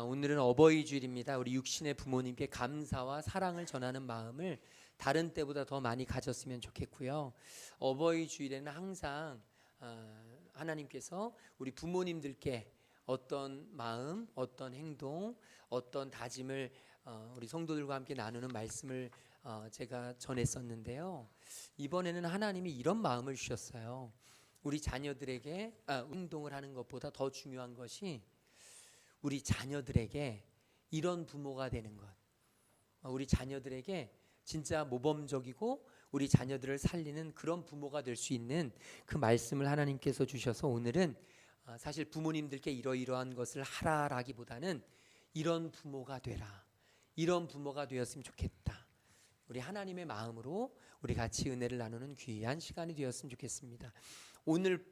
오늘은 어버이 주일입니다. 우리 육신의 부모님께 감사와 사랑을 전하는 마음을 다른 때보다 더 많이 가졌으면 좋겠고요. 어버이 주일에는 항상 하나님께서 우리 부모님들께 어떤 마음, 어떤 행동, 어떤 다짐을 우리 성도들과 함께 나누는 말씀을 제가 전했었는데요. 이번에는 하나님이 이런 마음을 주셨어요. 우리 자녀들에게 행동을 하는 것보다 더 중요한 것이 우리 자녀들에게 이런 부모가 되는 것. 우리 자녀들에게 진짜 모범적이고 우리 자녀들을 살리는 그런 부모가 될 수 있는 그 말씀을 하나님께서 주셔서 오늘은 사실 부모님들께 이러이러한 것을 하라라기보다는 이런 부모가 되라, 이런 부모가 되었으면 좋겠다. 우리 하나님의 마음으로 우리 같이 은혜를 나누는 귀한 시간이 되었으면 좋겠습니다. 오늘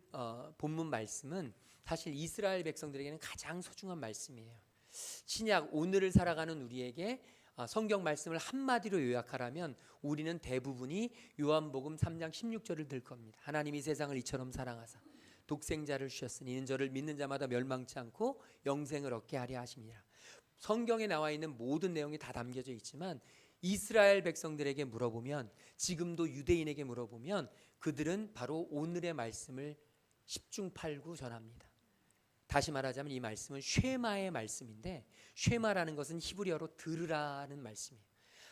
본문 말씀은 사실 이스라엘 백성들에게는 가장 소중한 말씀이에요. 신약 오늘을 살아가는 우리에게 성경 말씀을 한마디로 요약하라면 우리는 대부분이 요한복음 3장 16절을 들 겁니다. 하나님이 세상을 이처럼 사랑하사 독생자를 주셨으니 이는 저를 믿는 자마다 멸망치 않고 영생을 얻게 하려 하심이라. 성경에 나와 있는 모든 내용이 다 담겨져 있지만 이스라엘 백성들에게 물어보면, 지금도 유대인에게 물어보면 그들은 바로 오늘의 말씀을 10중 8구 전합니다. 다시 말하자면 이 말씀은 쉐마의 말씀인데, 쉐마라는 것은 히브리어로 들으라는 말씀이에요.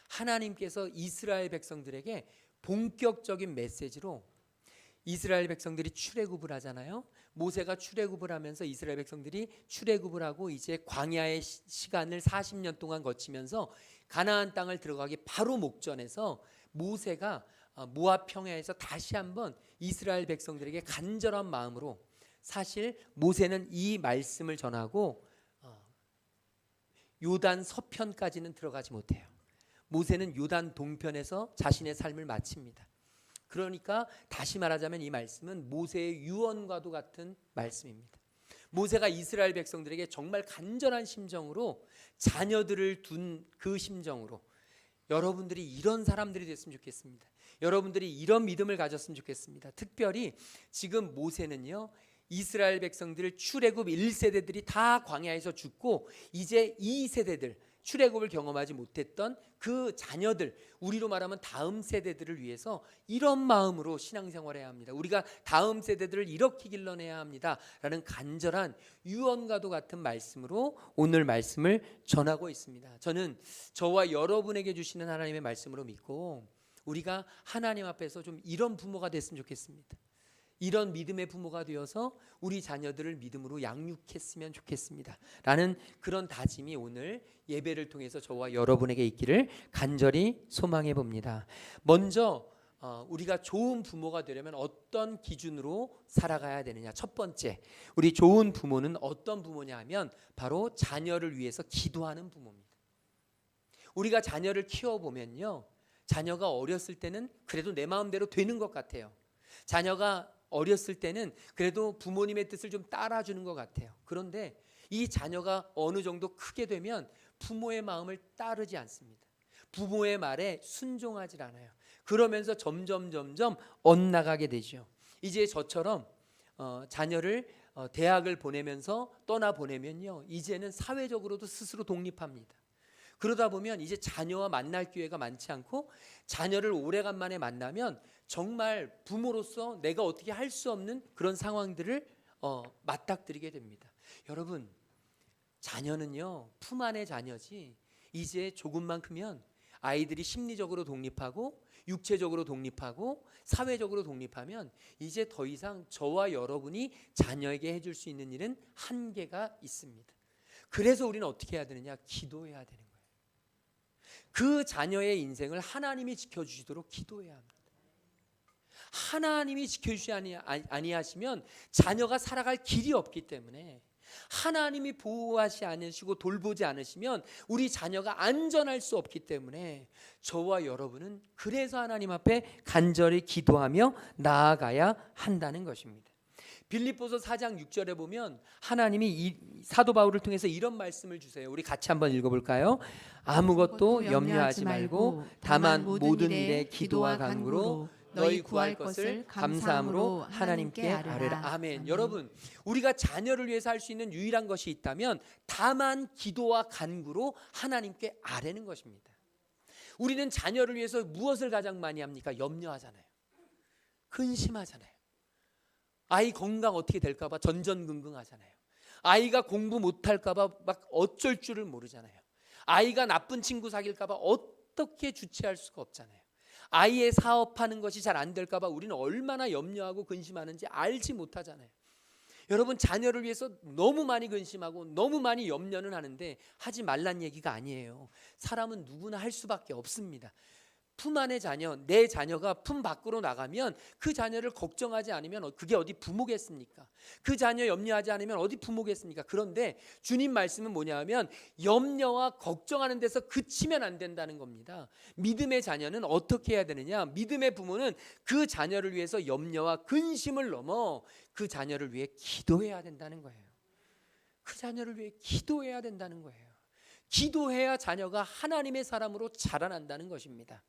하나님께서 이스라엘 백성들에게 본격적인 메시지로, 이스라엘 백성들이 출애굽을 하잖아요. 모세가 출애굽을 하면서 이스라엘 백성들이 출애굽을 하고 이제 광야의 시간을 40년 동안 거치면서 가나안 땅을 들어가기 바로 목전에서 모세가 모압 평야에서 다시 한번 이스라엘 백성들에게 간절한 마음으로, 사실 모세는 이 말씀을 전하고 요단 서편까지는 들어가지 못해요. 모세는 요단 동편에서 자신의 삶을 마칩니다. 그러니까 다시 말하자면 이 말씀은 모세의 유언과도 같은 말씀입니다. 모세가 이스라엘 백성들에게 정말 간절한 심정으로, 자녀들을 둔 그 심정으로, 여러분들이 이런 사람들이 됐으면 좋겠습니다. 여러분들이 이런 믿음을 가졌으면 좋겠습니다. 특별히 지금 모세는요, 이스라엘 백성들 출애굽 1세대들이 다 광야에서 죽고 이제 2세대들, 출애굽을 경험하지 못했던 그 자녀들, 우리로 말하면 다음 세대들을 위해서 이런 마음으로 신앙생활해야 합니다. 우리가 다음 세대들을 이렇게 길러내야 합니다 라는 간절한 유언과도 같은 말씀으로 오늘 말씀을 전하고 있습니다. 저는 저와 여러분에게 주시는 하나님의 말씀으로 믿고 우리가 하나님 앞에서 좀 이런 부모가 됐으면 좋겠습니다. 이런 믿음의 부모가 되어서 우리 자녀들을 믿음으로 양육했으면 좋겠습니다 라는 그런 다짐이 오늘 예배를 통해서 저와 여러분에게 있기를 간절히 소망해 봅니다. 먼저 우리가 좋은 부모가 되려면 어떤 기준으로 살아가야 되느냐. 첫 번째, 우리 좋은 부모는 어떤 부모냐 하면 바로 자녀를 위해서 기도하는 부모입니다. 우리가 자녀를 키워보면요, 자녀가 어렸을 때는 그래도 내 마음대로 되는 것 같아요. 자녀가 어렸을 때는 그래도 부모님의 뜻을 좀 따라주는 것 같아요. 그런데 이 자녀가 어느 정도 크게 되면 부모의 마음을 따르지 않습니다. 부모의 말에 순종하지 않아요. 그러면서 점점 엇나가게 되죠. 이제 저처럼 자녀를 대학을 보내면서 떠나보내면요, 이제는 사회적으로도 스스로 독립합니다. 그러다 보면 이제 자녀와 만날 기회가 많지 않고, 자녀를 오래간만에 만나면 정말 부모로서 내가 어떻게 할 수 없는 그런 상황들을 맞닥뜨리게 됩니다. 여러분, 자녀는요, 품 안의 자녀지 이제 조금만 크면 아이들이 심리적으로 독립하고 육체적으로 독립하고 사회적으로 독립하면 이제 더 이상 저와 여러분이 자녀에게 해줄 수 있는 일은 한계가 있습니다. 그래서 우리는 어떻게 해야 되느냐? 기도해야 되는 거예요. 그 자녀의 인생을 하나님이 지켜주시도록 기도해야 합니다. 하나님이 지켜주시 아니하시면 자녀가 살아갈 길이 없기 때문에, 하나님이 보호하시 않으시고 돌보지 않으시면 우리 자녀가 안전할 수 없기 때문에 저와 여러분은 그래서 하나님 앞에 간절히 기도하며 나아가야 한다는 것입니다. 빌립보서 4장 6절에 보면 하나님이 이 사도 바울을 통해서 이런 말씀을 주세요. 우리 같이 한번 읽어볼까요? 아무것도 염려하지 말고 다만 모든 일에 기도와 간구로 너희 구할 것을 감사함으로 하나님께 아뢰라. 아멘. 여러분, 우리가 자녀를 위해서 할 수 있는 유일한 것이 있다면 다만 기도와 간구로 하나님께 아뢰는 것입니다. 우리는 자녀를 위해서 무엇을 가장 많이 합니까? 염려하잖아요. 근심하잖아요. 아이 건강 어떻게 될까 봐 전전긍긍하잖아요. 아이가 공부 못할까 봐 막 어쩔 줄을 모르잖아요. 아이가 나쁜 친구 사귈까 봐 어떻게 주체할 수가 없잖아요. 아이의 사업하는 것이 잘 안 될까 봐 우리는 얼마나 염려하고 근심하는지 알지 못하잖아요. 여러분, 자녀를 위해서 너무 많이 근심하고 너무 많이 염려는 하는데 하지 말란 얘기가 아니에요. 사람은 누구나 할 수밖에 없습니다. 품 안의 자녀, 내 자녀가 품 밖으로 나가면 그 자녀를 걱정하지 않으면 그게 어디 부모겠습니까? 그 자녀 염려하지 않으면 어디 부모겠습니까? 그런데 주님 말씀은 뭐냐면 염려와 걱정하는 데서 그치면 안 된다는 겁니다. 믿음의 자녀는 어떻게 해야 되느냐? 믿음의 부모는 그 자녀를 위해서 염려와 근심을 넘어 그 자녀를 위해 기도해야 된다는 거예요. 그 자녀를 위해 기도해야 된다는 거예요. 기도해야 자녀가 하나님의 사람으로 자라난다는 것입니다.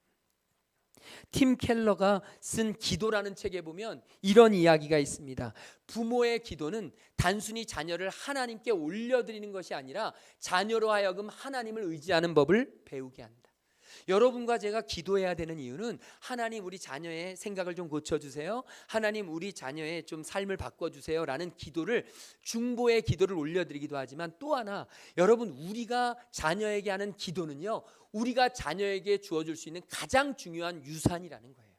팀 켈러가 쓴 기도라는 책에 보면 이런 이야기가 있습니다. 부모의 기도는 단순히 자녀를 하나님께 올려드리는 것이 아니라 자녀로 하여금 하나님을 의지하는 법을 배우게 한다. 여러분과 제가 기도해야 되는 이유는 하나님 우리 자녀의 생각을 좀 고쳐주세요, 하나님 우리 자녀의 좀 삶을 바꿔주세요 라는 기도를, 중보의 기도를 올려드리기도 하지만 또 하나, 여러분 우리가 자녀에게 하는 기도는요, 우리가 자녀에게 주어줄 수 있는 가장 중요한 유산이라는 거예요.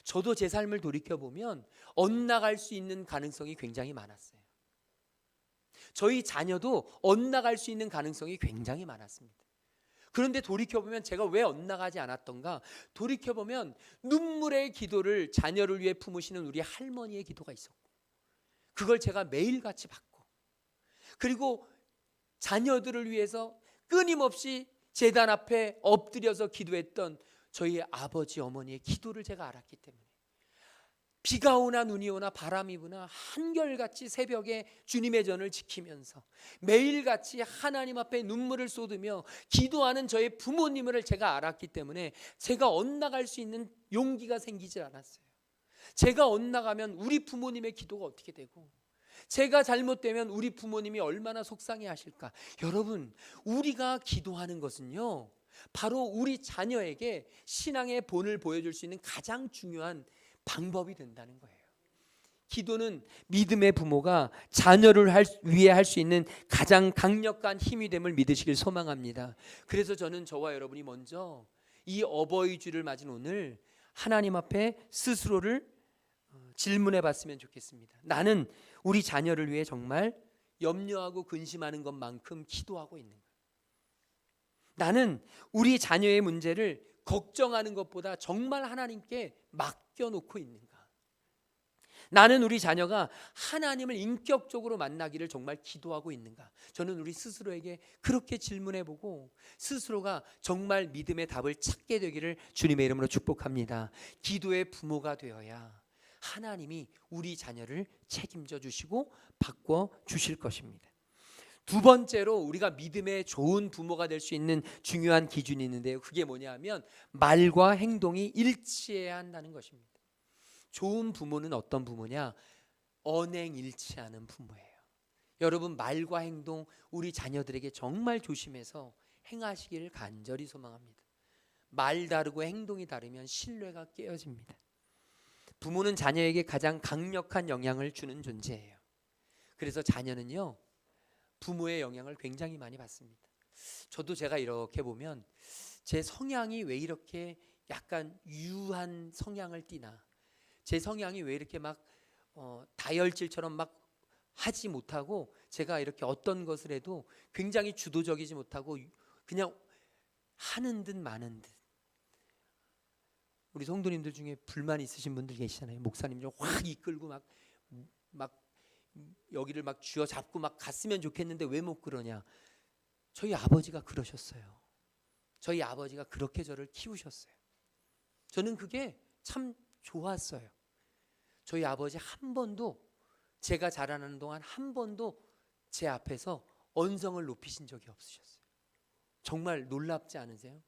저도 제 삶을 돌이켜보면 엇나갈 수 있는 가능성이 굉장히 많았어요. 저희 자녀도 엇나갈 수 있는 가능성이 굉장히 많았습니다. 그런데 돌이켜보면 제가 왜 엇나가지 않았던가, 돌이켜보면 눈물의 기도를 자녀를 위해 품으시는 우리 할머니의 기도가 있었고, 그걸 제가 매일같이 받고, 그리고 자녀들을 위해서 끊임없이 제단 앞에 엎드려서 기도했던 저희 아버지 어머니의 기도를 제가 알았기 때문에 비가 오나 눈이 오나 바람이 부나 한결같이 새벽에 주님의 전을 지키면서 매일같이 하나님 앞에 눈물을 쏟으며 기도하는 저의 부모님을 제가 알았기 때문에 제가 엇나갈 수 있는 용기가 생기질 않았어요. 제가 엇나가면 우리 부모님의 기도가 어떻게 되고, 제가 잘못되면 우리 부모님이 얼마나 속상해 하실까. 여러분, 우리가 기도하는 것은요, 바로 우리 자녀에게 신앙의 본을 보여줄 수 있는 가장 중요한 방법이 된다는 거예요. 기도는 믿음의 부모가 자녀를 위해 할 수 있는 가장 강력한 힘이 됨을 믿으시길 소망합니다. 그래서 저는 저와 여러분이 먼저 이 어버이 주를 맞은 오늘 하나님 앞에 스스로를 질문해 봤으면 좋겠습니다. 나는 우리 자녀를 위해 정말 염려하고 근심하는 것만큼 기도하고 있는가? 나는 우리 자녀의 문제를 걱정하는 것보다 정말 하나님께 맡겨놓고 있는가? 나는 우리 자녀가 하나님을 인격적으로 만나기를 정말 기도하고 있는가? 저는 우리 스스로에게 그렇게 질문해보고 스스로가 정말 믿음의 답을 찾게 되기를 주님의 이름으로 축복합니다. 기도의 부모가 되어야 하나님이 우리 자녀를 책임져 주시고 바꿔 주실 것입니다. 두 번째로 우리가 믿음의 좋은 부모가 될 수 있는 중요한 기준이 있는데요, 그게 뭐냐면 말과 행동이 일치해야 한다는 것입니다. 좋은 부모는 어떤 부모냐? 언행일치하는 부모예요. 여러분, 말과 행동 우리 자녀들에게 정말 조심해서 행하시기를 간절히 소망합니다. 말 다르고 행동이 다르면 신뢰가 깨어집니다. 부모는 자녀에게 가장 강력한 영향을 주는 존재예요. 그래서 자녀는요, 부모의 영향을 굉장히 많이 받습니다. 저도 제가 이렇게 보면 제 성향이 왜 이렇게 약간 유한 성향을 띠나, 제 성향이 왜 이렇게 막 다혈질처럼 막 하지 못하고, 제가 이렇게 어떤 것을 해도 굉장히 주도적이지 못하고 그냥 하는 듯 마는 듯. 우리 성도님들 중에 불만 있으신 분들 계시잖아요. 목사님 좀 확 이끌고 막 여기를 막 쥐어 잡고 막 갔으면 좋겠는데 왜 못 그러냐? 저희 아버지가 그러셨어요. 저희 아버지가 그렇게 저를 키우셨어요. 저는 그게 참 좋았어요. 저희 아버지 한 번도, 제가 자라나는 동안 한 번도 제 앞에서 언성을 높이신 적이 없으셨어요. 정말 놀랍지 않으세요?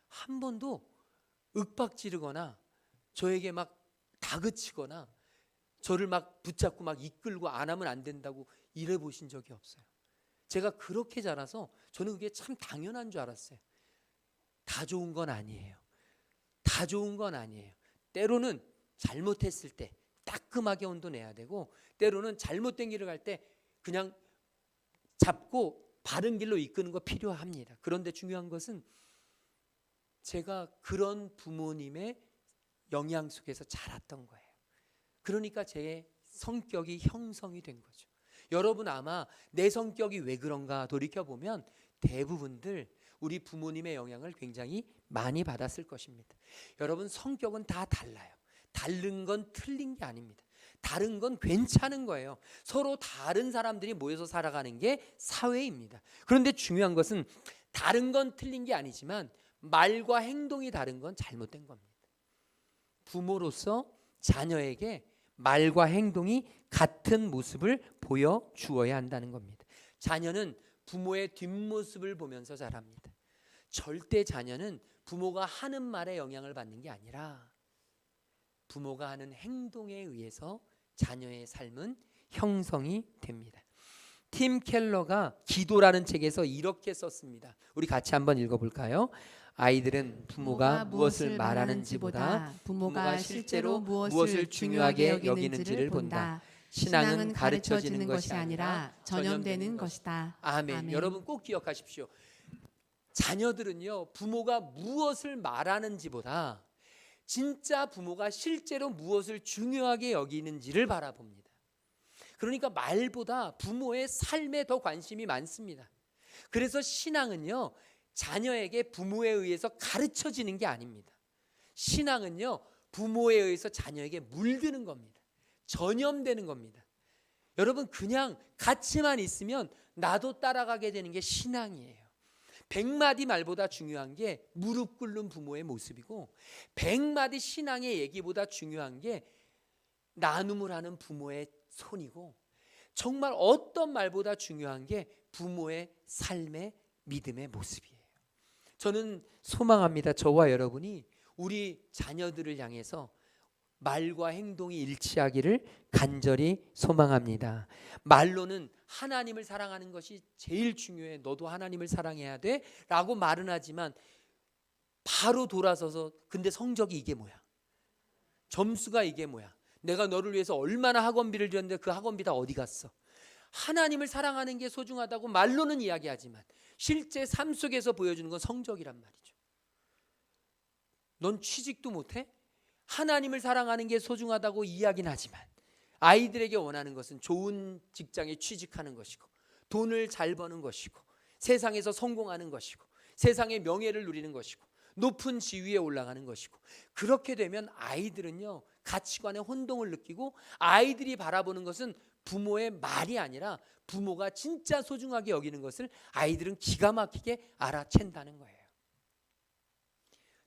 한 번도 윽박지르거나 저에게 막 다그치거나 저를 막 붙잡고 막 이끌고 안 하면 안 된다고 이래 보신 적이 없어요. 제가 그렇게 자라서 저는 그게 참 당연한 줄 알았어요. 다 좋은 건 아니에요. 다 좋은 건 아니에요. 때로는 잘못했을 때 따끔하게 혼돈해야 되고, 때로는 잘못된 길을 갈 때 그냥 잡고 바른 길로 이끄는 거 필요합니다. 그런데 중요한 것은 제가 그런 부모님의 영향 속에서 자랐던 거예요. 그러니까 제 성격이 형성이 된 거죠. 여러분 아마 내 성격이 왜 그런가 돌이켜보면 대부분들 우리 부모님의 영향을 굉장히 많이 받았을 것입니다. 여러분 성격은 다 달라요. 다른 건 틀린 게 아닙니다. 다른 건 괜찮은 거예요. 서로 다른 사람들이 모여서 살아가는 게 사회입니다. 그런데 중요한 것은 다른 건 틀린 게 아니지만 말과 행동이 다른 건 잘못된 겁니다. 부모로서 자녀에게 말과 행동이 같은 모습을 보여주어야 한다는 겁니다. 자녀는 부모의 뒷모습을 보면서 자랍니다. 절대 자녀는 부모가 하는 말에 영향을 받는 게 아니라 부모가 하는 행동에 의해서 자녀의 삶은 형성이 됩니다. 팀 켈러가 기도라는 책에서 이렇게 썼습니다. 우리 같이 한번 읽어볼까요? 아이들은 부모가 무엇을 말하는지보다 부모가 실제로 무엇을 중요하게 여기는지를 본다. 신앙은 가르쳐지는 것이 아니라 전염되는 것이다. 아멘. 아멘. 여러분 꼭 기억하십시오. 자녀들은요, 부모가 무엇을 말하는지보다 진짜 부모가 실제로 무엇을 중요하게 여기는지를 바라봅니다. 그러니까 말보다 부모의 삶에 더 관심이 많습니다. 그래서 신앙은요, 자녀에게 부모에 의해서 가르쳐지는 게 아닙니다. 신앙은요, 부모에 의해서 자녀에게 물드는 겁니다. 전염되는 겁니다. 여러분 그냥 같이만 있으면 나도 따라가게 되는 게 신앙이에요. 100마디 말보다 중요한 게 무릎 꿇는 부모의 모습이고, 100마디 신앙의 얘기보다 중요한 게 나눔을 하는 부모의 손이고, 정말 어떤 말보다 중요한 게 부모의 삶의 믿음의 모습이에요. 저는 소망합니다. 저와 여러분이 우리 자녀들을 향해서 말과 행동이 일치하기를 간절히 소망합니다. 말로는 하나님을 사랑하는 것이 제일 중요해, 너도 하나님을 사랑해야 돼 라고 말은 하지만 바로 돌아서서 근데 성적이 이게 뭐야? 점수가 이게 뭐야? 내가 너를 위해서 얼마나 학원비를 들였는데 그 학원비 다 어디 갔어? 하나님을 사랑하는 게 소중하다고 말로는 이야기하지만 실제 삶 속에서 보여주는 건 성적이란 말이죠. 넌 취직도 못해? 하나님을 사랑하는 게 소중하다고 이야기는 하지만 아이들에게 원하는 것은 좋은 직장에 취직하는 것이고, 돈을 잘 버는 것이고, 세상에서 성공하는 것이고, 세상의 명예를 누리는 것이고, 높은 지위에 올라가는 것이고, 그렇게 되면 아이들은요 가치관의 혼동을 느끼고 아이들이 바라보는 것은 부모의 말이 아니라 부모가 진짜 소중하게 여기는 것을 아이들은 기가 막히게 알아챈다는 거예요.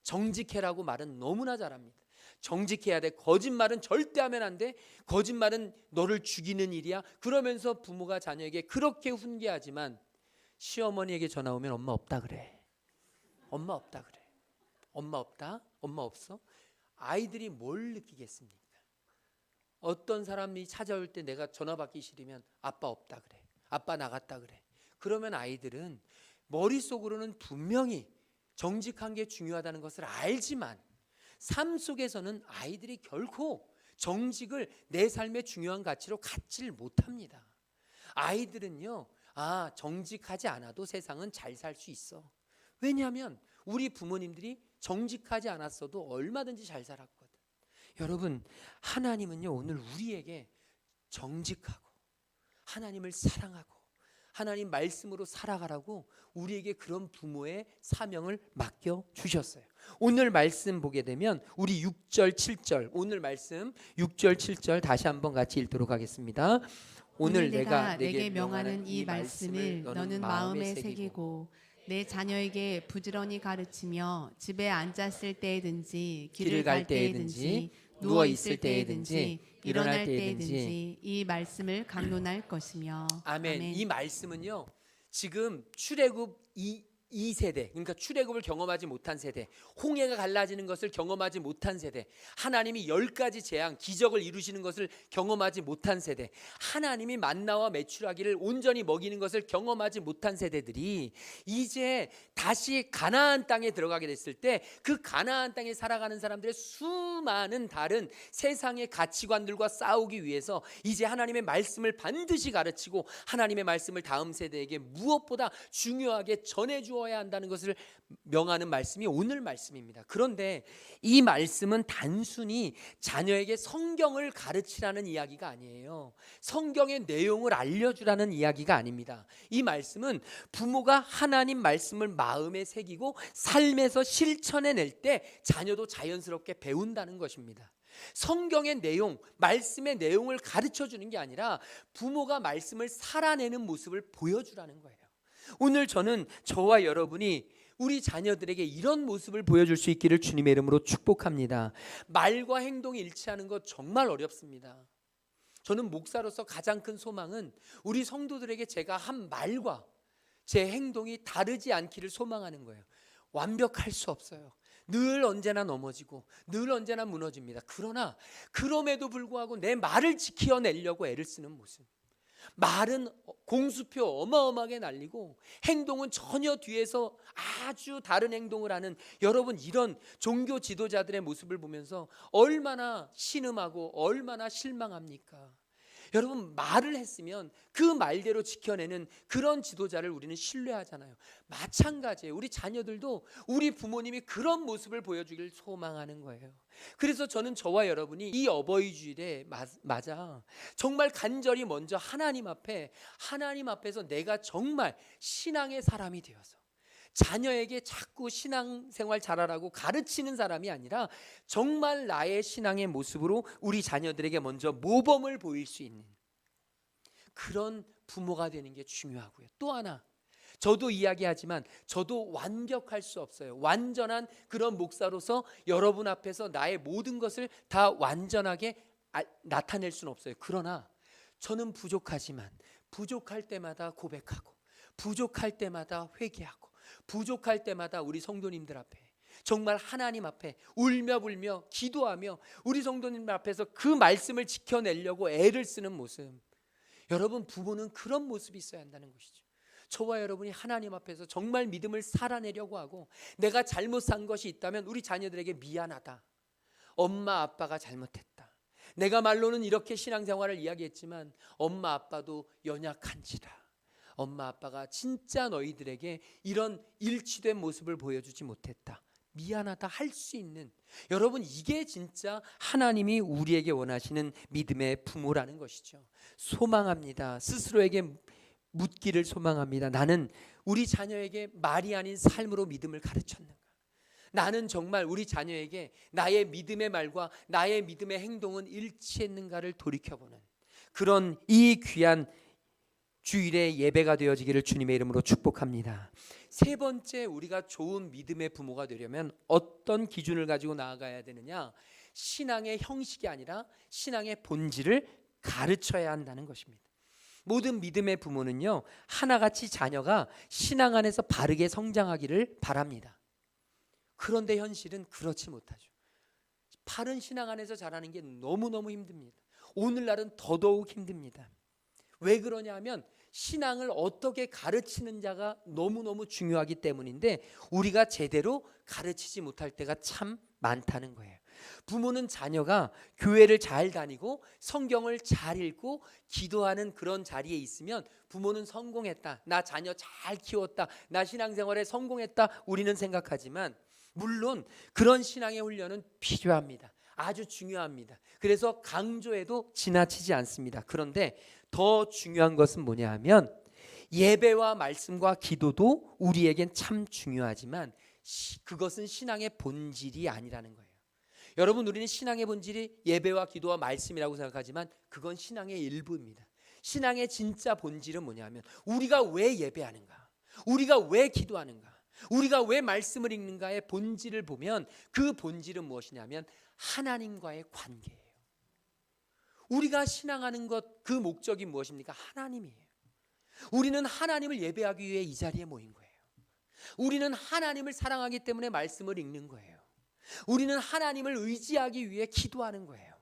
정직해라고 말은 너무나 잘합니다. 정직해야 돼. 거짓말은 절대 하면 안 돼. 거짓말은 너를 죽이는 일이야. 그러면서 부모가 자녀에게 그렇게 훈계하지만 시어머니에게 전화 오면 엄마 없다 그래. 엄마 없다 그래. 엄마 없다? 엄마 없어? 아이들이 뭘 느끼겠습니까? 어떤 사람이 찾아올 때 내가 전화 받기 싫으면 아빠 없다 그래. 아빠 나갔다 그래. 그러면 아이들은 머릿속으로는 분명히 정직한 게 중요하다는 것을 알지만 삶 속에서는 아이들이 결코 정직을 내 삶의 중요한 가치로 갖지를 못합니다. 아이들은요, 정직하지 않아도 세상은 잘 살 수 있어. 왜냐하면 우리 부모님들이 정직하지 않았어도 얼마든지 잘 살았거든. 여러분, 하나님은요 오늘 우리에게 정직하고 하나님을 사랑하고 하나님 말씀으로 살아가라고 우리에게 그런 부모의 사명을 맡겨 주셨어요. 오늘 말씀 보게 되면 우리 6절 7절, 오늘 말씀 6절 7절 다시 한번 같이 읽도록 하겠습니다. 오늘 내가 내게 명하는 이 말씀을 너는 마음에 새기고 내 자녀에게 부지런히 가르치며 집에 앉았을 때든지 길을 갈 때든지 누워 있을 때든지 일어날 때든지 이 말씀을 강론할 것이며. 아멘. 이 말씀은요 지금 출애굽 2세대, 그러니까 출애굽을 경험하지 못한 세대, 홍해가 갈라지는 것을 경험하지 못한 세대, 하나님이 10가지 재앙, 기적을 이루시는 것을 경험하지 못한 세대, 하나님이 만나와 메추라기를 온전히 먹이는 것을 경험하지 못한 세대들이 이제 다시 가나안 땅에 들어가게 됐을 때 그 가나안 땅에 살아가는 사람들의 수많은 다른 세상의 가치관들과 싸우기 위해서 이제 하나님의 말씀을 반드시 가르치고 하나님의 말씀을 다음 세대에게 무엇보다 중요하게 전해주어야 한다는 것을 명하는 말씀이 오늘 말씀입니다. 그런데 이 말씀은 단순히 자녀에게 성경을 가르치라는 이야기가 아니에요. 성경의 내용을 알려주라는 이야기가 아닙니다. 이 말씀은 부모가 하나님 말씀을 마음에 새기고 삶에서 실천해낼 때 자녀도 자연스럽게 배운다는 것입니다. 성경의 내용, 말씀의 내용을 가르쳐 주는 게 아니라 부모가 말씀을 살아내는 모습을 보여주라는 거예요. 오늘 저는 저와 여러분이 우리 자녀들에게 이런 모습을 보여줄 수 있기를 주님의 이름으로 축복합니다. 말과 행동이 일치하는 것 정말 어렵습니다. 저는 목사로서 가장 큰 소망은 우리 성도들에게 제가 한 말과 제 행동이 다르지 않기를 소망하는 거예요. 완벽할 수 없어요. 늘 언제나 넘어지고 늘 언제나 무너집니다. 그러나 그럼에도 불구하고 내 말을 지켜내려고 애를 쓰는 모습, 말은 공수표 어마어마하게 날리고 행동은 전혀 뒤에서 아주 다른 행동을 하는 여러분, 이런 종교 지도자들의 모습을 보면서 얼마나 신음하고 얼마나 실망합니까? 여러분, 말을 했으면 그 말대로 지켜내는 그런 지도자를 우리는 신뢰하잖아요. 마찬가지예요. 우리 자녀들도 우리 부모님이 그런 모습을 보여주길 소망하는 거예요. 그래서 저는 저와 여러분이 이 어버이 주일에 맞아 정말 간절히 먼저 하나님 앞에서 내가 정말 신앙의 사람이 되어서 자녀에게 자꾸 신앙생활 잘하라고 가르치는 사람이 아니라 정말 나의 신앙의 모습으로 우리 자녀들에게 먼저 모범을 보일 수 있는 그런 부모가 되는 게 중요하고요. 또 하나, 저도 이야기하지만 저도 완벽할 수 없어요. 완전한 그런 목사로서 여러분 앞에서 나의 모든 것을 다 완전하게 나타낼 수는 없어요. 그러나 저는 부족하지만 부족할 때마다 고백하고 부족할 때마다 회개하고 부족할 때마다 우리 성도님들 앞에 정말 하나님 앞에 울며 불며 기도하며 우리 성도님들 앞에서 그 말씀을 지켜내려고 애를 쓰는 모습, 여러분, 부모는 그런 모습이 있어야 한다는 것이죠. 저와 여러분이 하나님 앞에서 정말 믿음을 살아내려고 하고 내가 잘못 산 것이 있다면 우리 자녀들에게 미안하다, 엄마 아빠가 잘못했다, 내가 말로는 이렇게 신앙생활을 이야기했지만 엄마 아빠도 연약한지라, 엄마 아빠가 진짜 너희들에게 이런 일치된 모습을 보여주지 못했다, 미안하다 할 수 있는, 여러분, 이게 진짜 하나님이 우리에게 원하시는 믿음의 부모라는 것이죠. 소망합니다. 스스로에게 묻기를 소망합니다. 나는 우리 자녀에게 말이 아닌 삶으로 믿음을 가르쳤는가? 나는 정말 우리 자녀에게 나의 믿음의 말과 나의 믿음의 행동은 일치했는가를 돌이켜보는 그런 이 귀한 주일의 예배가 되어지기를 주님의 이름으로 축복합니다. 세 번째, 우리가 좋은 믿음의 부모가 되려면 어떤 기준을 가지고 나아가야 되느냐? 신앙의 형식이 아니라 신앙의 본질을 가르쳐야 한다는 것입니다. 모든 믿음의 부모는요, 하나같이 자녀가 신앙 안에서 바르게 성장하기를 바랍니다. 그런데 현실은 그렇지 못하죠. 바른 신앙 안에서 자라는 게 너무너무 힘듭니다. 오늘날은 더더욱 힘듭니다. 왜 그러냐 하면 신앙을 어떻게 가르치는 자가 너무너무 중요하기 때문인데 우리가 제대로 가르치지 못할 때가 참 많다는 거예요. 부모는 자녀가 교회를 잘 다니고 성경을 잘 읽고 기도하는 그런 자리에 있으면 부모는 성공했다, 나 자녀 잘 키웠다, 나 신앙생활에 성공했다, 우리는 생각하지만 물론 그런 신앙의 훈련은 필요합니다. 아주 중요합니다. 그래서 강조해도 지나치지 않습니다. 그런데 더 중요한 것은 뭐냐 하면 예배와 말씀과 기도도 우리에겐 참 중요하지만 그것은 신앙의 본질이 아니라는 거예요. 여러분, 우리는 신앙의 본질이 예배와 기도와 말씀이라고 생각하지만 그건 신앙의 일부입니다. 신앙의 진짜 본질은 뭐냐 하면 우리가 왜 예배하는가, 우리가 왜 기도하는가, 우리가 왜 말씀을 읽는가의 본질을 보면 그 본질은 무엇이냐면 하나님과의 관계예요. 우리가 신앙하는 것, 그 목적이 무엇입니까? 하나님이에요. 우리는 하나님을 예배하기 위해 이 자리에 모인 거예요. 우리는 하나님을 사랑하기 때문에 말씀을 읽는 거예요. 우리는 하나님을 의지하기 위해 기도하는 거예요.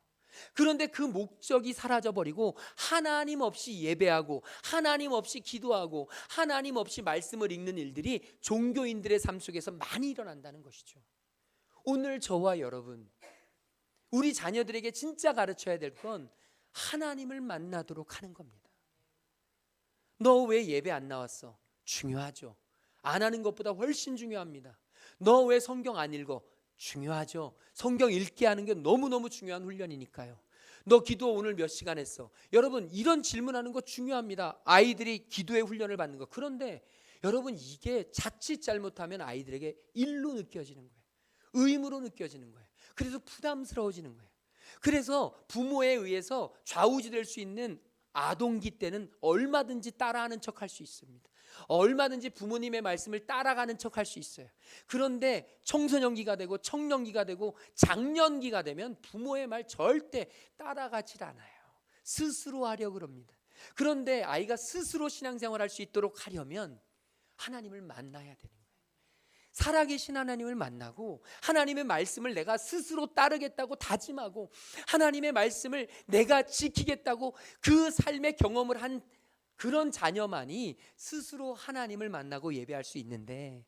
그런데 그 목적이 사라져버리고 하나님 없이 예배하고 하나님 없이 기도하고 하나님 없이 말씀을 읽는 일들이 종교인들의 삶 속에서 많이 일어난다는 것이죠. 오늘 저와 여러분, 우리 자녀들에게 진짜 가르쳐야 될 건 하나님을 만나도록 하는 겁니다. 너 왜 예배 안 나왔어? 중요하죠. 안 하는 것보다 훨씬 중요합니다. 너 왜 성경 안 읽어? 중요하죠. 성경 읽게 하는 게 너무너무 중요한 훈련이니까요. 너 기도 오늘 몇 시간 했어? 여러분, 이런 질문하는 거 중요합니다. 아이들이 기도의 훈련을 받는 거. 그런데 여러분, 이게 자칫 잘못하면 아이들에게 일로 느껴지는 거예요. 의무로 느껴지는 거예요. 그래서 부담스러워지는 거예요. 그래서 부모에 의해서 좌우지될 수 있는 아동기 때는 얼마든지 따라하는 척 할 수 있습니다. 얼마든지 부모님의 말씀을 따라가는 척 할 수 있어요. 그런데 청소년기가 되고 청년기가 되고 장년기가 되면 부모의 말 절대 따라가질 않아요. 스스로 하려고 그럽니다. 그런데 아이가 스스로 신앙생활할 수 있도록 하려면 하나님을 만나야 되는 거예요. 살아계신 하나님을 만나고 하나님의 말씀을 내가 스스로 따르겠다고 다짐하고 하나님의 말씀을 내가 지키겠다고 그 삶의 경험을 한 그런 자녀만이 스스로 하나님을 만나고 예배할 수 있는데,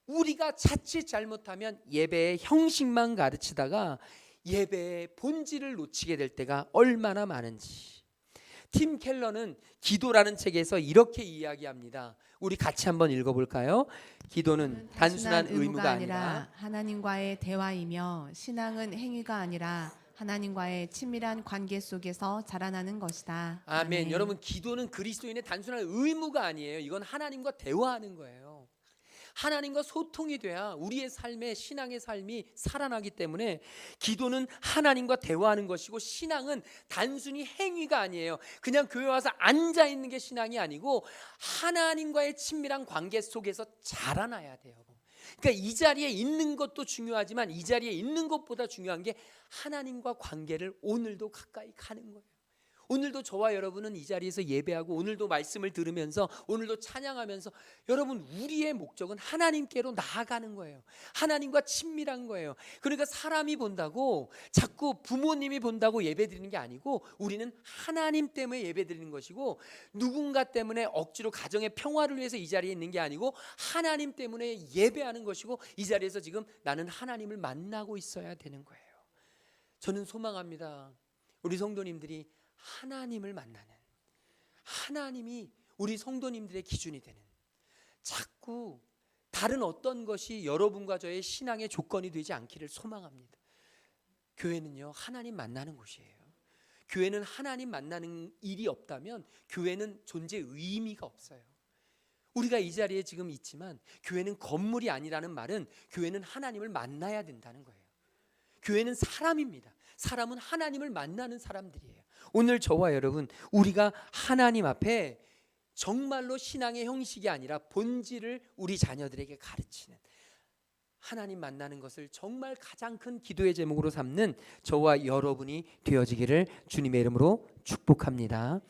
우리가 자칫 잘못하면 예배의 형식만 가르치다가 예배의 본질을 놓치게 될 때가 얼마나 많은지. 팀 켈러는 기도라는 책에서 이렇게 이야기합니다. 우리 같이 한번 읽어볼까요? 기도는 단순한 의무가 아니라 하나님과의 대화이며, 신앙은 행위가 아니라 하나님과의 친밀한 관계 속에서 자라나는 것이다. 아멘. 여러분, 기도는 그리스도인의 단순한 의무가 아니에요. 이건 하나님과 대화하는 거예요. 하나님과 소통이 돼야 우리의 삶의 신앙의 삶이 살아나기 때문에 기도는 하나님과 대화하는 것이고, 신앙은 단순히 행위가 아니에요. 그냥 교회 와서 앉아 있는 게 신앙이 아니고 하나님과의 친밀한 관계 속에서 자라나야 돼요. 그러니까 이 자리에 있는 것도 중요하지만 이 자리에 있는 것보다 중요한 게 하나님과 관계를 오늘도 가까이 가는 거예요. 오늘도 저와 여러분은 이 자리에서 예배하고 오늘도 말씀을 들으면서 오늘도 찬양하면서 여러분, 우리의 목적은 하나님께로 나아가는 거예요. 하나님과 친밀한 거예요. 그러니까 사람이 본다고, 자꾸 부모님이 본다고 예배드리는 게 아니고 우리는 하나님 때문에 예배드리는 것이고, 누군가 때문에 억지로 가정의 평화를 위해서 이 자리에 있는 게 아니고 하나님 때문에 예배하는 것이고, 이 자리에서 지금 나는 하나님을 만나고 있어야 되는 거예요. 저는 소망합니다. 우리 성도님들이 하나님을 만나는, 하나님이 우리 성도님들의 기준이 되는, 자꾸 다른 어떤 것이 여러분과 저의 신앙의 조건이 되지 않기를 소망합니다. 교회는요, 하나님 만나는 곳이에요. 교회는 하나님 만나는 일이 없다면 교회는 존재 의미가 없어요. 우리가 이 자리에 지금 있지만 교회는 건물이 아니라는 말은 교회는 하나님을 만나야 된다는 거예요. 교회는 사람입니다. 사람은 하나님을 만나는 사람들이에요. 오늘 저와 여러분, 우리가 하나님 앞에 정말로 신앙의 형식이 아니라 본질을 우리 자녀들에게 가르치는, 하나님 만나는 것을 정말 가장 큰 기도의 제목으로 삼는 저와 여러분이 되어지기를 주님의 이름으로 축복합니다.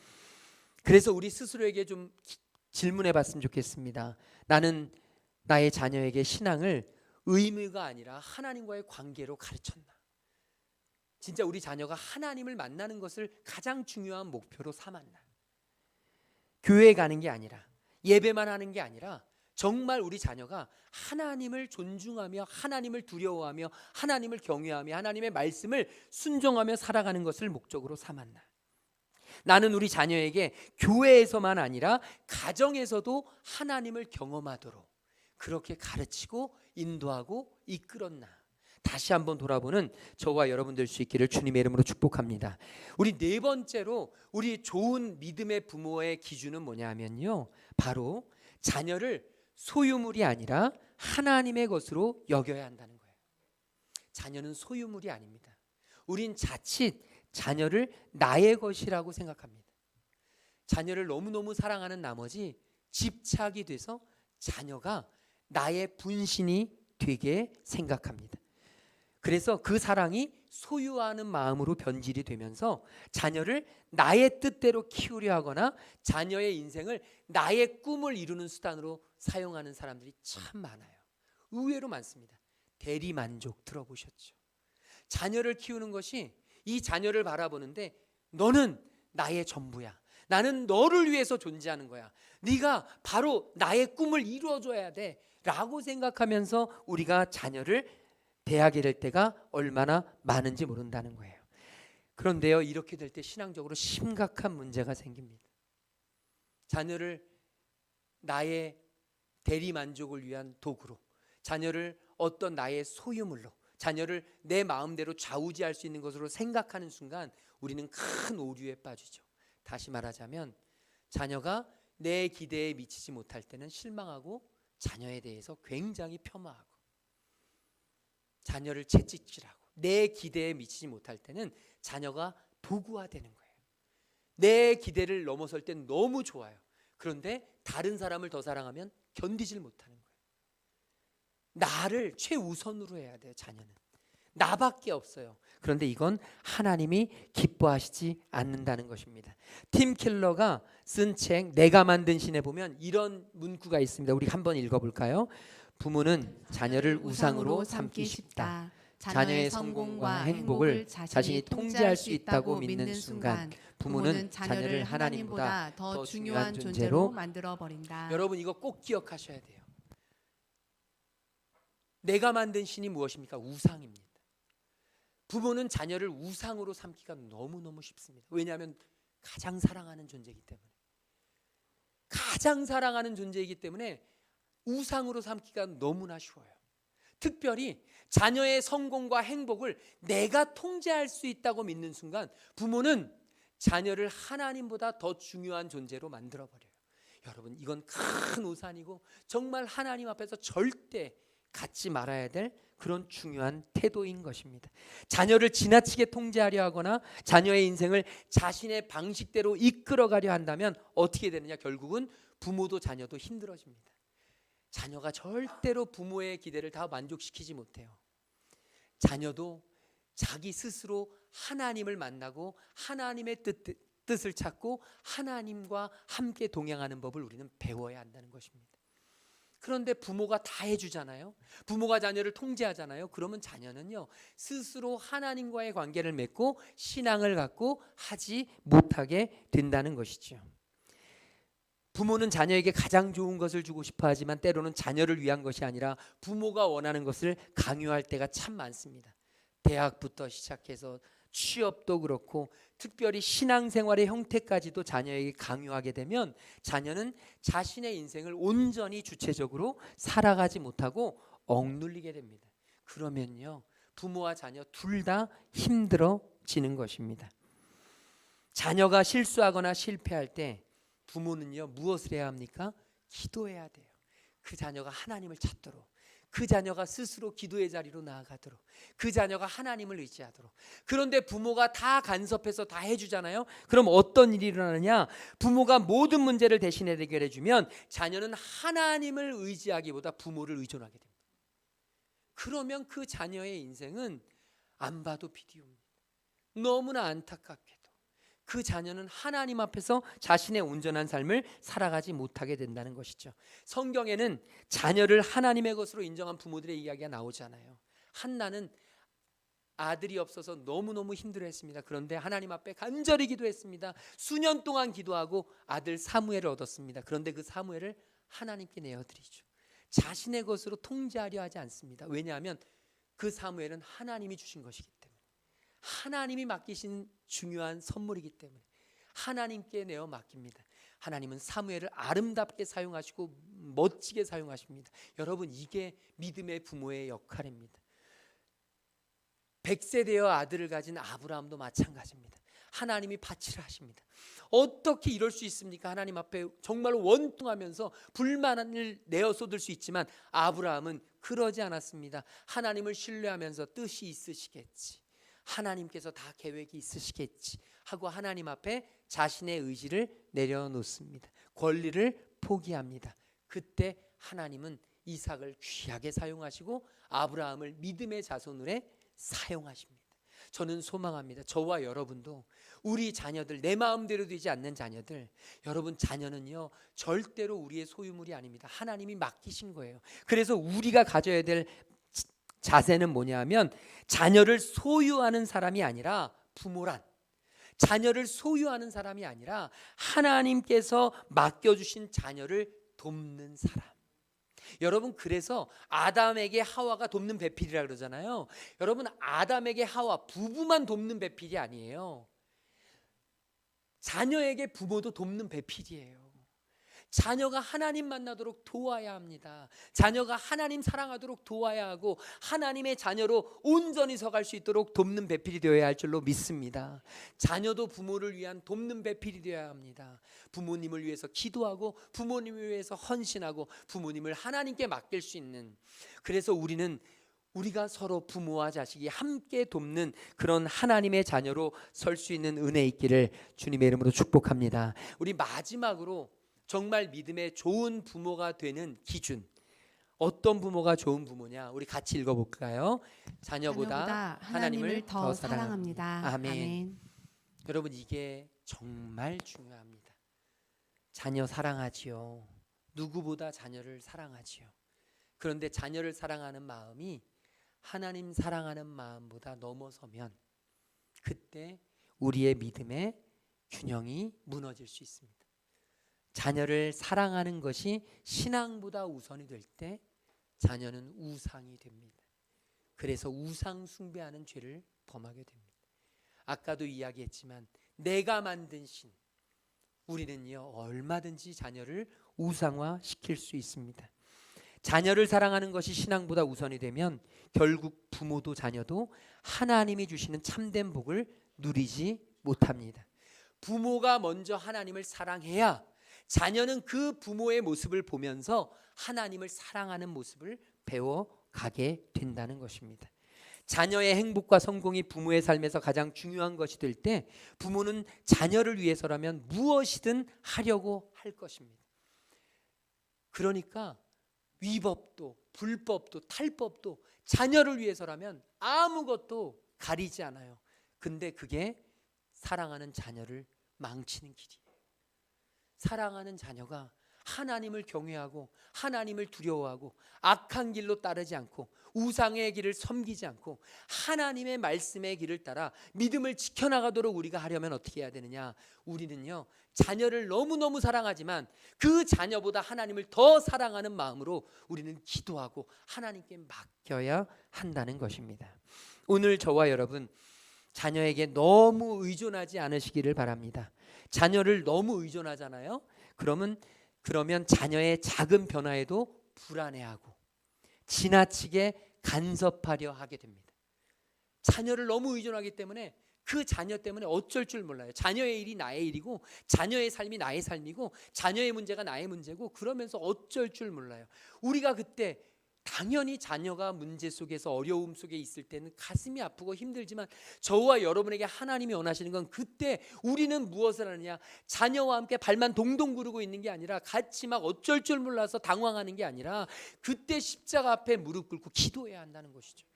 그래서 우리 스스로에게 좀 질문해 봤으면 좋겠습니다. 나는 나의 자녀에게 신앙을 의무가 아니라 하나님과의 관계로 가르쳤나? 진짜 우리 자녀가 하나님을 만나는 것을 가장 중요한 목표로 삼았나? 교회에 가는 게 아니라, 예배만 하는 게 아니라 정말 우리 자녀가 하나님을 존중하며 하나님을 두려워하며 하나님을 경외하며 하나님의 말씀을 순종하며 살아가는 것을 목적으로 삼았나? 나는 우리 자녀에게 교회에서만 아니라 가정에서도 하나님을 경험하도록 그렇게 가르치고 인도하고 이끌었나? 다시 한번 돌아보는 저와 여러분 될 수 있기를 주님의 이름으로 축복합니다. 우리 네 번째로 우리 좋은 믿음의 부모의 기준은 뭐냐면요, 바로 자녀를 소유물이 아니라 하나님의 것으로 여겨야 한다는 거예요. 자녀는 소유물이 아닙니다. 우린 자칫 자녀를 나의 것이라고 생각합니다. 자녀를 너무너무 사랑하는 나머지 집착이 돼서 자녀가 나의 분신이 되게 생각합니다. 그래서 그 사랑이 소유하는 마음으로 변질이 되면서 자녀를 나의 뜻대로 키우려 하거나 자녀의 인생을 나의 꿈을 이루는 수단으로 사용하는 사람들이 참 많아요. 의외로 많습니다. 대리만족 들어보셨죠? 자녀를 키우는 것이 이 자녀를 바라보는데 너는 나의 전부야. 나는 너를 위해서 존재하는 거야. 네가 바로 나의 꿈을 이루어줘야 돼 라고 생각하면서 우리가 자녀를 대하게 될 때가 얼마나 많은지 모른다는 거예요. 그런데요, 이렇게 될 때 신앙적으로 심각한 문제가 생깁니다. 자녀를 나의 대리만족을 위한 도구로, 자녀를 어떤 나의 소유물로, 자녀를 내 마음대로 좌우지할 수 있는 것으로 생각하는 순간 우리는 큰 오류에 빠지죠. 다시 말하자면 자녀가 내 기대에 미치지 못할 때는 실망하고 자녀에 대해서 굉장히 폄하하고 자녀를 채찍질하고 내 기대에 미치지 못할 때는 자녀가 도구화되는 거예요. 내 기대를 넘어설 땐 너무 좋아요. 그런데 다른 사람을 더 사랑하면 견디질 못하는 거예요. 나를 최우선으로 해야 돼요. 자녀는 나밖에 없어요. 그런데 이건 하나님이 기뻐하시지 않는다는 것입니다. 팀 켈러가 쓴 책 내가 만든 신에 보면 이런 문구가 있습니다. 우리 한번 읽어볼까요? 부모는 자녀를 우상으로 삼기 쉽다. 자녀의 성공과 행복을 자신이 통제할 수 있다고 믿는 순간 부모는 자녀를 하나님보다 더 중요한 존재로 만들어 버린다. 여러분 이거 꼭 기억하셔야 돼요. 내가 만든 신이 무엇입니까? 우상입니다. 부모는 자녀를 우상으로 삼기가 너무너무 쉽습니다. 왜냐하면 가장 사랑하는 존재이기 때문에. 가장 사랑하는 존재이기 때문에 우상으로 삼기가 너무나 쉬워요. 특별히 자녀의 성공과 행복을 내가 통제할 수 있다고 믿는 순간 부모는 자녀를 하나님보다 더 중요한 존재로 만들어버려요. 여러분 이건 큰 우산이고 정말 하나님 앞에서 절대 갖지 말아야 될 그런 중요한 태도인 것입니다. 자녀를 지나치게 통제하려 하거나 자녀의 인생을 자신의 방식대로 이끌어가려 한다면 어떻게 되느냐? 결국은 부모도 자녀도 힘들어집니다. 자녀가 절대로 부모의 기대를 다 만족시키지 못해요. 자녀도 자기 스스로 하나님을 만나고 하나님의 뜻을 찾고 하나님과 함께 동행하는 법을 우리는 배워야 한다는 것입니다. 그런데 부모가 다 해주잖아요. 부모가 자녀를 통제하잖아요. 그러면 자녀는요 스스로 하나님과의 관계를 맺고 신앙을 갖고 하지 못하게 된다는 것이죠. 부모는 자녀에게 가장 좋은 것을 주고 싶어 하지만 때로는 자녀를 위한 것이 아니라 부모가 원하는 것을 강요할 때가 참 많습니다. 대학부터 시작해서 취업도 그렇고 특별히 신앙생활의 형태까지도 자녀에게 강요하게 되면 자녀는 자신의 인생을 온전히 주체적으로 살아가지 못하고 억눌리게 됩니다. 그러면요 부모와 자녀 둘 다 힘들어지는 것입니다. 자녀가 실수하거나 실패할 때 부모는요 무엇을 해야 합니까? 기도해야 돼요. 그 자녀가 하나님을 찾도록, 그 자녀가 스스로 기도의 자리로 나아가도록, 그 자녀가 하나님을 의지하도록. 그런데 부모가 다 간섭해서 다 해주잖아요. 그럼 어떤 일이 일어나느냐? 부모가 모든 문제를 대신해 해결해 주면 자녀는 하나님을 의지하기보다 부모를 의존하게 됩니다. 그러면 그 자녀의 인생은 안 봐도 비디오입니다. 너무나 안타깝게도 그 자녀는 하나님 앞에서 자신의 온전한 삶을 살아가지 못하게 된다는 것이죠. 성경에는 자녀를 하나님의 것으로 인정한 부모들의 이야기가 나오잖아요. 한나는 아들이 없어서 너무너무 힘들어했습니다. 그런데 하나님 앞에 간절히 기도했습니다. 수년 동안 기도하고 아들 사무엘을 얻었습니다. 그런데 그 사무엘을 하나님께 내어드리죠. 자신의 것으로 통제하려 하지 않습니다. 왜냐하면 그 사무엘은 하나님이 주신 것이기 때문에, 하나님이 맡기신 중요한 선물이기 때문에 하나님께 내어 맡깁니다. 하나님은 사무엘을 아름답게 사용하시고 멋지게 사용하십니다. 여러분 이게 믿음의 부모의 역할입니다. 100세 되어 아들을 가진 아브라함도 마찬가지입니다. 하나님이 파치를 하십니다. 어떻게 이럴 수 있습니까? 하나님 앞에 정말 원통하면서 불만을 내어 쏟을 수 있지만 아브라함은 그러지 않았습니다. 하나님을 신뢰하면서 뜻이 있으시겠지, 하나님께서 다 계획이 있으시겠지 하고 하나님 앞에 자신의 의지를 내려놓습니다. 권리를 포기합니다. 그때 하나님은 이삭을 귀하게 사용하시고 아브라함을 믿음의 자손으로 사용하십니다. 저는 소망합니다. 저와 여러분도 우리 자녀들, 내 마음대로 되지 않는 자녀들, 여러분 자녀는요 절대로 우리의 소유물이 아닙니다. 하나님이 맡기신 거예요. 그래서 우리가 가져야 될 자세는 뭐냐면, 자녀를 소유하는 사람이 아니라, 부모란 자녀를 소유하는 사람이 아니라 하나님께서 맡겨주신 자녀를 돕는 사람. 여러분, 그래서 아담에게 하와가 돕는 배필이라 그러잖아요. 여러분, 아담에게 하와 부부만 돕는 배필이 아니에요. 자녀에게 부모도 돕는 배필이에요. 자녀가 하나님 만나도록 도와야 합니다. 자녀가 하나님 사랑하도록 도와야 하고, 하나님의 자녀로 온전히 서갈 수 있도록 돕는 배필이 되어야 할 줄로 믿습니다. 자녀도 부모를 위한 돕는 배필이 되어야 합니다. 부모님을 위해서 기도하고, 부모님을 위해서 헌신하고, 부모님을 하나님께 맡길 수 있는, 그래서 우리가 서로 부모와 자식이 함께 돕는 그런 하나님의 자녀로 설 수 있는 은혜 있기를 주님의 이름으로 축복합니다. 우리 마지막으로 정말 믿음의 좋은 부모가 되는 기준, 어떤 부모가 좋은 부모냐, 우리 같이 읽어볼까요? 자녀보다 하나님을 더 사랑합니다. 아멘. 여러분, 이게 정말 중요합니다. 자녀 사랑하지요. 누구보다 자녀를 사랑하지요. 그런데 자녀를 사랑하는 마음이 하나님 사랑하는 마음보다 넘어서면, 그때 우리의 믿음의 균형이 무너질 수 있습니다. 자녀를 사랑하는 것이 신앙보다 우선이 될 때 자녀는 우상이 됩니다. 그래서 우상 숭배하는 죄를 범하게 됩니다. 아까도 이야기했지만 내가 만든 신, 우리는요 얼마든지 자녀를 우상화시킬 수 있습니다. 자녀를 사랑하는 것이 신앙보다 우선이 되면 결국 부모도 자녀도 하나님이 주시는 참된 복을 누리지 못합니다. 부모가 먼저 하나님을 사랑해야 자녀는 그 부모의 모습을 보면서 하나님을 사랑하는 모습을 배워가게 된다는 것입니다. 자녀의 행복과 성공이 부모의 삶에서 가장 중요한 것이 될 때 부모는 자녀를 위해서라면 무엇이든 하려고 할 것입니다. 그러니까 위법도 불법도 탈법도 자녀를 위해서라면 아무것도 가리지 않아요. 근데 그게 사랑하는 자녀를 망치는 길이에요. 사랑하는 자녀가 하나님을 경외하고 하나님을 두려워하고 악한 길로 따르지 않고 우상의 길을 섬기지 않고 하나님의 말씀의 길을 따라 믿음을 지켜나가도록 우리가 하려면 어떻게 해야 되느냐? 우리는요 자녀를 너무너무 사랑하지만 그 자녀보다 하나님을 더 사랑하는 마음으로 우리는 기도하고 하나님께 맡겨야 한다는 것입니다. 오늘 저와 여러분 자녀에게 너무 의존하지 않으시기를 바랍니다. 자녀를 너무 의존하잖아요. 그러면 자녀의 작은 변화에도 불안해하고 지나치게 간섭하려 하게 됩니다. 자녀를 너무 의존하기 때문에 그 자녀 때문에 어쩔 줄 몰라요. 자녀의 일이 나의 일이고 자녀의 삶이 나의 삶이고 자녀의 문제가 나의 문제고 그러면서 어쩔 줄 몰라요. 우리가 그때 당연히 자녀가 문제 속에서 어려움 속에 있을 때는 가슴이 아프고 힘들지만 저와 여러분에게 하나님이 원하시는 건 그때 우리는 무엇을 하느냐? 자녀와 함께 발만 동동 구르고 있는 게 아니라 같이 막 어쩔 줄 몰라서 당황하는 게 아니라 그때 십자가 앞에 무릎 꿇고 기도해야 한다는 것이죠.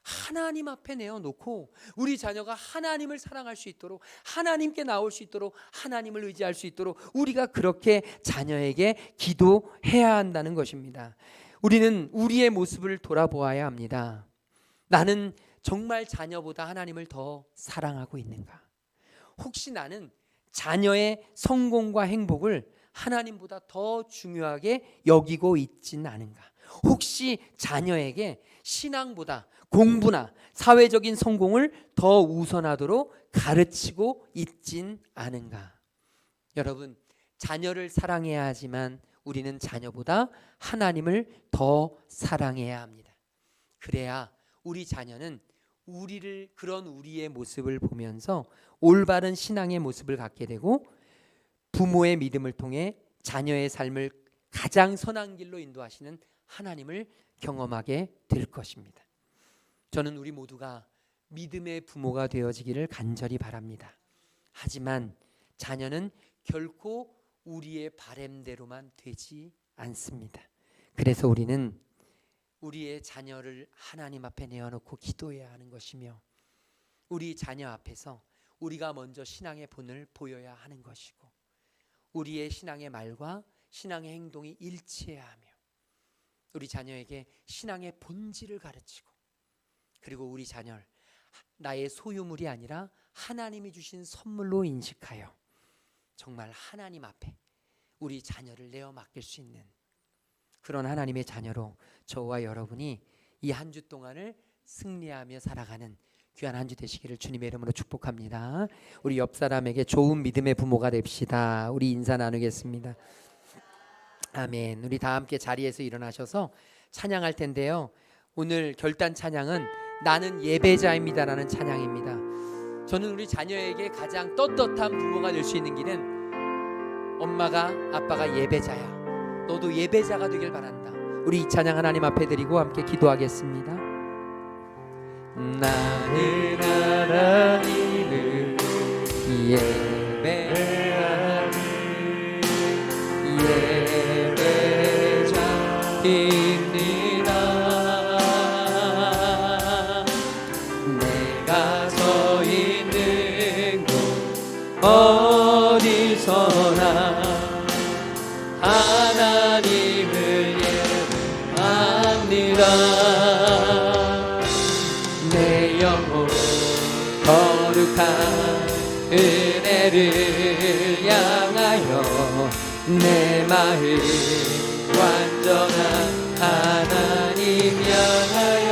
하나님 앞에 내어놓고 우리 자녀가 하나님을 사랑할 수 있도록 하나님께 나올 수 있도록 하나님을 의지할 수 있도록 우리가 그렇게 자녀에게 기도해야 한다는 것입니다. 우리는 우리의 모습을 돌아보아야 합니다. 나는 정말 자녀보다 하나님을 더 사랑하고 있는가? 혹시 나는 자녀의 성공과 행복을 하나님보다 더 중요하게 여기고 있진 않은가? 혹시 자녀에게 신앙보다 공부나 사회적인 성공을 더 우선하도록 가르치고 있진 않은가? 여러분, 자녀를 사랑해야 하지만 우리는 자녀보다 하나님을 더 사랑해야 합니다. 그래야 우리 자녀는 그런 우리의 모습을 보면서 올바른 신앙의 모습을 갖게 되고 부모의 믿음을 통해 자녀의 삶을 가장 선한 길로 인도하시는 하나님을 경험하게 될 것입니다. 저는 우리 모두가 믿음의 부모가 되어지기를 간절히 바랍니다. 하지만 자녀는 결코 우리의 바램대로만 되지 않습니다. 그래서 우리는 우리의 자녀를 하나님 앞에 내어놓고 기도해야 하는 것이며, 우리 자녀 앞에서 우리가 먼저 신앙의 본을 보여야 하는 것이고, 우리의 신앙의 말과 신앙의 행동이 일치해야 하며, 우리 자녀에게 신앙의 본질을 가르치고, 그리고 우리 자녀를 나의 소유물이 아니라 하나님이 주신 선물로 인식하여 정말 하나님 앞에 우리 자녀를 내어 맡길 수 있는 그런 하나님의 자녀로 저와 여러분이 이 한 주 동안을 승리하며 살아가는 귀한 한 주 되시기를 주님의 이름으로 축복합니다. 우리 옆 사람에게 좋은 믿음의 부모가 됩시다. 우리 인사 나누겠습니다. 아멘. 우리 다 함께 자리에서 일어나셔서 찬양할 텐데요, 오늘 결단 찬양은 나는 예배자입니다라는 찬양입니다. 저는 우리 자녀에게 가장 떳떳한 부모가 될 수 있는 길은 엄마가 아빠가 예배자야, 너도 예배자가 되길 바란다. 우리 이 찬양 하나님 앞에 드리고 함께 기도하겠습니다. 나는 하나님을 예배하는 예배자입니다. 내가 서 있는 곳 어디서나 하나님을 예배합니다. 내 영혼 거룩한 은혜를 향하여 내 마음 완전한 하나님 향하여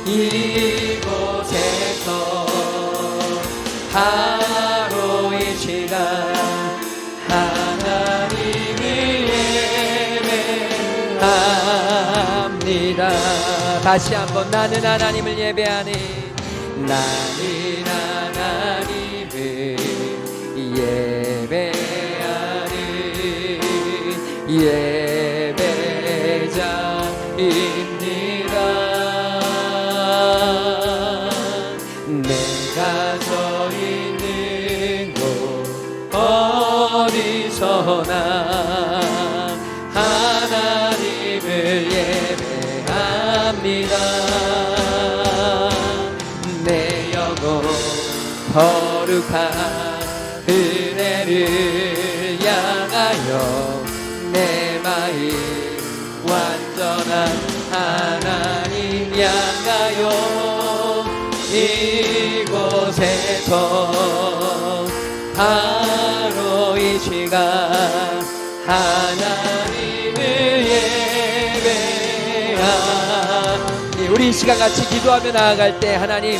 이곳에서 바로 이 시간 하나님을 예배합니다. 다시 한번 나는 하나님을 예배하니 나는 하나님을 예배하는 예배자입니다. 내가 서 있는 곳 어디서나 하나님을 예배합니다. 내 영혼 거룩한 은혜를 향하여 내 마음 완전한 하나님 향하여 이곳에서 바로 이 시간 하나님을 예배하니 우리 이 시간 같이 기도하며 나아갈 때 하나님,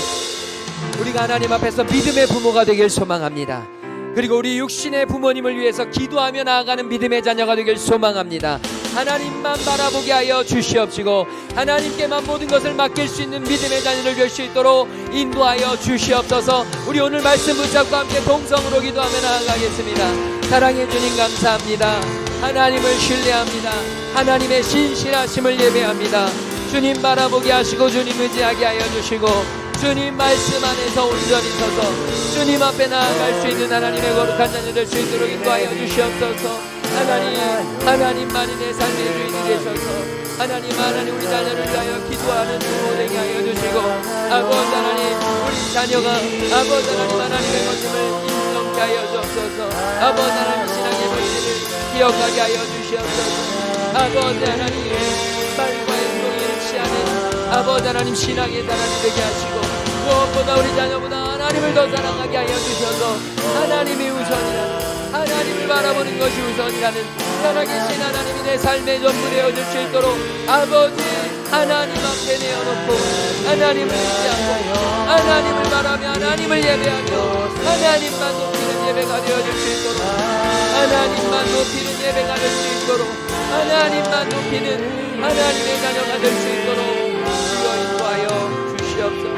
우리가 하나님 앞에서 믿음의 부모가 되길 소망합니다. 그리고 우리 육신의 부모님을 위해서 기도하며 나아가는 믿음의 자녀가 되길 소망합니다. 하나님만 바라보게 하여 주시옵시고 하나님께만 모든 것을 맡길 수 있는 믿음의 자녀를 될 수 있도록 인도하여 주시옵소서. 우리 오늘 말씀 붙잡고 함께 동성으로 기도하며 나아가겠습니다. 사랑해 주님 감사합니다. 하나님을 신뢰합니다. 하나님의 신실하심을 예배합니다. 주님 바라보게 하시고 주님 의지하게 하여 주시고 주님 말씀 안에서 온전히 서서 주님 앞에 나아갈 수 있는 하나님의 거룩한 자녀 될 수 있도록 인도하여 주시옵소서. 하나님만이 내 삶의 주인이 되셔서 하나님 우리 자녀를 위하여 기도하는 부모 되게 하여 주시고 아버지 하나님 우리 자녀가 아버지 하나님의 것임을 인정케 하여 주옵소서. 아버지 하나님 신앙의 본질을 기억하게 하여 주시옵소서. 아버지 하나님 말과 행동이 일치하는 아버지 하나님 신앙의 사람이 되게 하시고 무엇보다 우리 자녀보다 하나님을 더 사랑하게 하여 주셔서 하나님이 우선이라는 하나님을 바라보는 것이 우선이라는 살아계신 하나님이 내 삶의 전부 되어줄 수 있도록 아버지 하나님 앞에 내어놓고 하나님을 의지하고 하나님을 바라며 하나님을 예배하며 하나님만 높이는 예배가 되어줄 수 있도록 하나님만 높이는 예배가 될 수 있도록 하나님만 높이는 하나님의 자녀가 될 수 있도록 주여 인도하여 주시옵소서.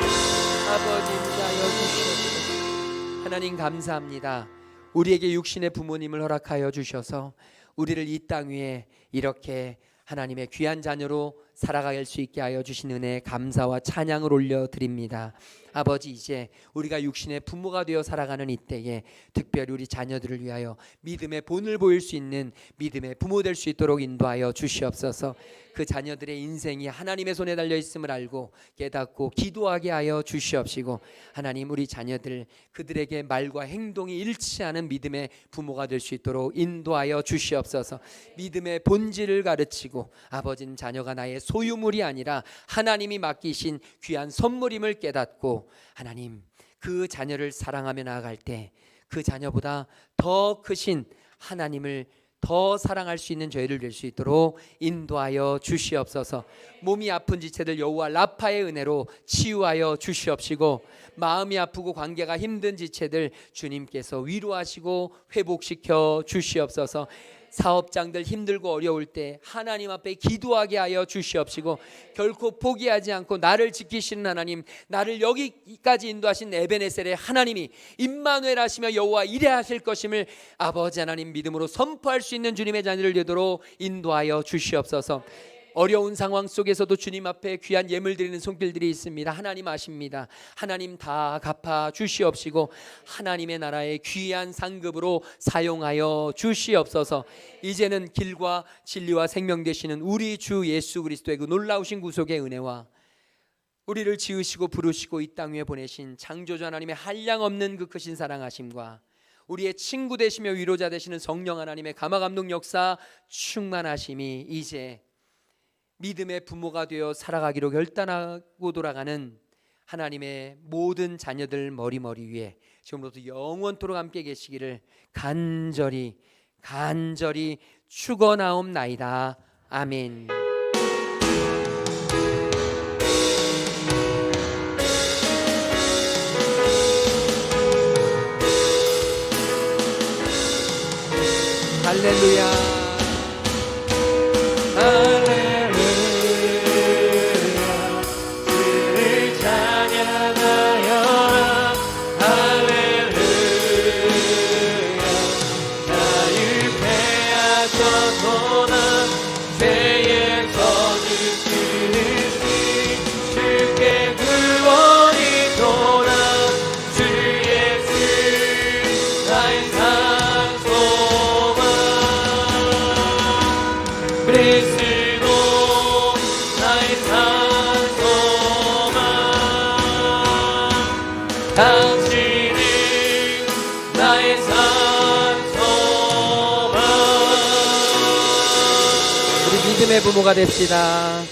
아버지 인도하여 주시옵소서. 하나님 감사합니다. 우리에게 육신의 부모님을 허락하여 주셔서 우리를 이 땅 위에 이렇게 하나님의 귀한 자녀로 살아갈 수 있게 하여 주신 은혜에 감사와 찬양을 올려드립니다. 아버지, 이제 우리가 육신의 부모가 되어 살아가는 이때에 특별히 우리 자녀들을 위하여 믿음의 본을 보일 수 있는 믿음의 부모 될 수 있도록 인도하여 주시옵소서. 그 자녀들의 인생이 하나님의 손에 달려 있음을 알고 깨닫고 기도하게 하여 주시옵시고, 하나님, 우리 자녀들 그들에게 말과 행동이 일치하는 믿음의 부모가 될 수 있도록 인도하여 주시옵소서. 믿음의 본질을 가르치고, 아버지는 자녀가 나의 소유물이 아니라 하나님이 맡기신 귀한 선물임을 깨닫고, 하나님, 그 자녀를 사랑하며 나아갈 때 그 자녀보다 더 크신 하나님을 더 사랑할 수 있는 저희를 될 수 있도록 인도하여 주시옵소서. 몸이 아픈 지체들 여호와 라파의 은혜로 치유하여 주시옵시고, 마음이 아프고 관계가 힘든 지체들 주님께서 위로하시고 회복시켜 주시옵소서. 사업장들 힘들고 어려울 때 하나님 앞에 기도하게 하여 주시옵시고, 결코 포기하지 않고 나를 지키시는 하나님, 나를 여기까지 인도하신 에베네셀의 하나님이 임마누엘 하시며 여호와 이레 하실 것임을 아버지 하나님 믿음으로 선포할 수 있는 주님의 자녀를 되도록 인도하여 주시옵소서. 어려운 상황 속에서도 주님 앞에 귀한 예물 드리는 손길들이 있습니다. 하나님 아십니다. 하나님 다 갚아 주시옵시고, 하나님의 나라의 귀한 상급으로 사용하여 주시옵소서. 이제는 길과 진리와 생명 되시는 우리 주 예수 그리스도의 그 놀라우신 구속의 은혜와 우리를 지으시고 부르시고 이 땅 위에 보내신 창조주 하나님의 한량없는 그 크신 사랑하심과 우리의 친구 되시며 위로자 되시는 성령 하나님의 감화감동 역사 충만하심이 이제 믿음의 부모가 되어 살아가기로 결단하고 돌아가는 하나님의 모든 자녀들 머리머리 위에 지금부터 영원토록 함께 계시기를 간절히 축원하옵나이다. 아멘. 할렐루야, 할렐루야. 당신은 나의 산소망. 우리 믿음의 부모가 됩시다.